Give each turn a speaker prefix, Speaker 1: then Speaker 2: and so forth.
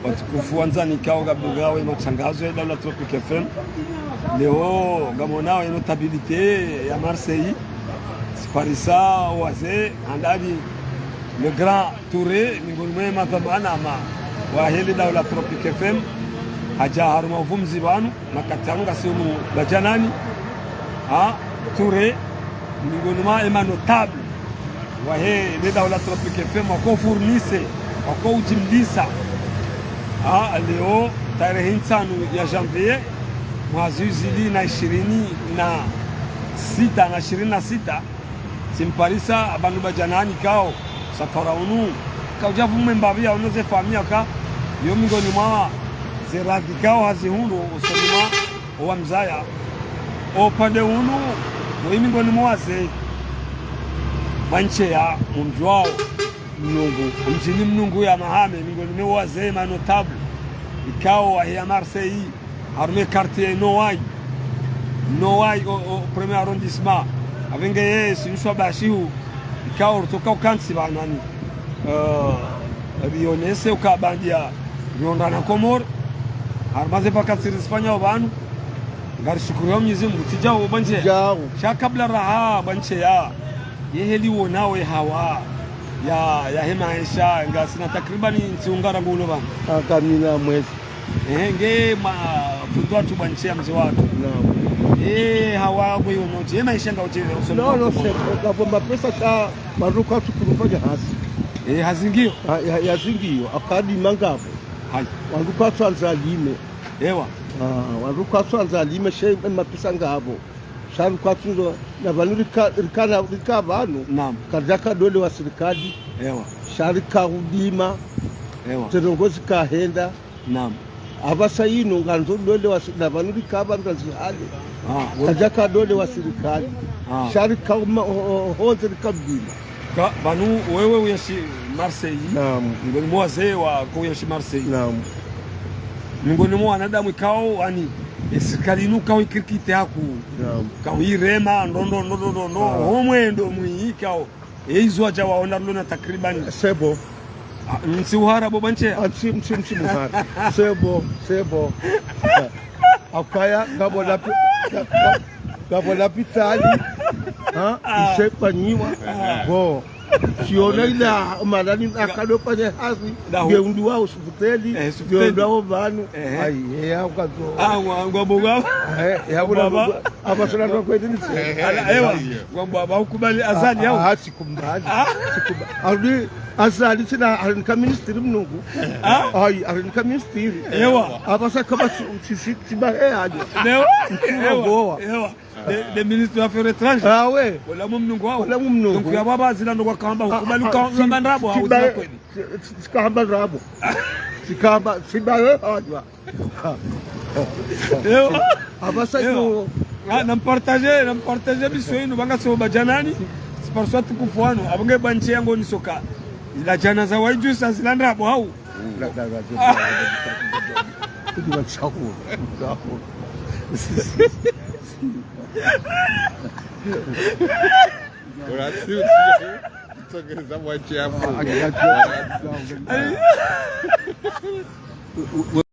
Speaker 1: watukufu wanzani kao gabugawe matangazo ya Daula Tropic FM. Leo gamonao notabilité ya Marseille Sparisa waze andadi le grand Touré miongoni mwa madhamana ama wa hili Daula Tropic FM haja haruma uvumzi banu makatanga simu bajanani Touré miongoni mwa notable wa hili Daula Tropic FM wako fournisse wako ujimlisa leo tarehe 5 ya Janvier mwezi 2026 simparisa abantu bajanani kao safara unu kauja vume mbavia unoze famia ka yo mingoni mwa zeradi kao hazihunu usoma wa mzaya opande unu no mingoni mwa ze manche ya mumjwao mnungu mjini mnungu ya mahame mingoni mwa ze notable ikao wa ya Marseille armé quartier Noailles au premier arrondissement avenge siniswa bashiu ikao kutoka kansi banani Lyonese ukabandia Rwanda Komor armaze pakasiri Espanya banu ngarishukuru Mwenyezi Mungu tijao banje sha kabla raha banje ya yeheli wonawe hawa ya hemaisha ngasina takriban ntiungara ngulo bana
Speaker 2: akamina mwezi
Speaker 1: nge mafundo watu banchia mzee watu hawa kwa hiyo note hemaisha ngaucheza usoni
Speaker 2: no kwa mapesa cha maruka tukurufanya hasi
Speaker 1: hazingio
Speaker 2: yazingio akadi mangapo
Speaker 1: hai
Speaker 2: wanduka tsanza lime
Speaker 1: ewa
Speaker 2: wanduka tsanza lime she mapesa ngabo sharu kwa tunzo na vanurika banu
Speaker 1: naam
Speaker 2: kadaka dole wa serikali
Speaker 1: ewa
Speaker 2: sharika hudima
Speaker 1: ewa
Speaker 2: terongozi kahenda
Speaker 1: naam
Speaker 2: abasayino nganzo dole wa na vanurika abantu zihale kadaka dole wa serikali sharika honze kabila
Speaker 1: ka banu wewe uyashi Marseille
Speaker 2: naam
Speaker 1: ngoni mwaze wa kuyashi Marseille
Speaker 2: naam
Speaker 1: ngoni mwa wanadamu kao ani serikali nuka wikirikite haku kao irema ndondo homwendo muikao eizwa ja waona lona takriban
Speaker 2: sebo
Speaker 1: nsi uhara bobanche
Speaker 2: msi muhara sebo akaya ngabona pitali isepanyiwa bo siona ila malani akadopa ne hazi geundu wao sufuteli geundu wao banu ai ya ukazo
Speaker 1: ngwabogwa
Speaker 2: ya baba abasona kwetini
Speaker 1: ewa ngwaba ukubali azali yao
Speaker 2: sikumbazi arudi azali sina arinka ministry mnungu ai arinka ministry
Speaker 1: ewa
Speaker 2: abasa kama siba aje
Speaker 1: ewa the minister of étranger
Speaker 2: we
Speaker 1: wala mumnungu wao
Speaker 2: wala mumnungu
Speaker 1: donc ya baba zila ndo kwamba ukubali kwa ndrabo au kweli
Speaker 2: sikamba ndrabo sikamba sibaye ajwa abasa yo nampartager biso yenu banga so bajanani siparso tukufuano abange banche yango ni soka ila jana za waiju sasa zila ndrabo au kudiwa chaku
Speaker 3: Grazie. So che za mwache hapo.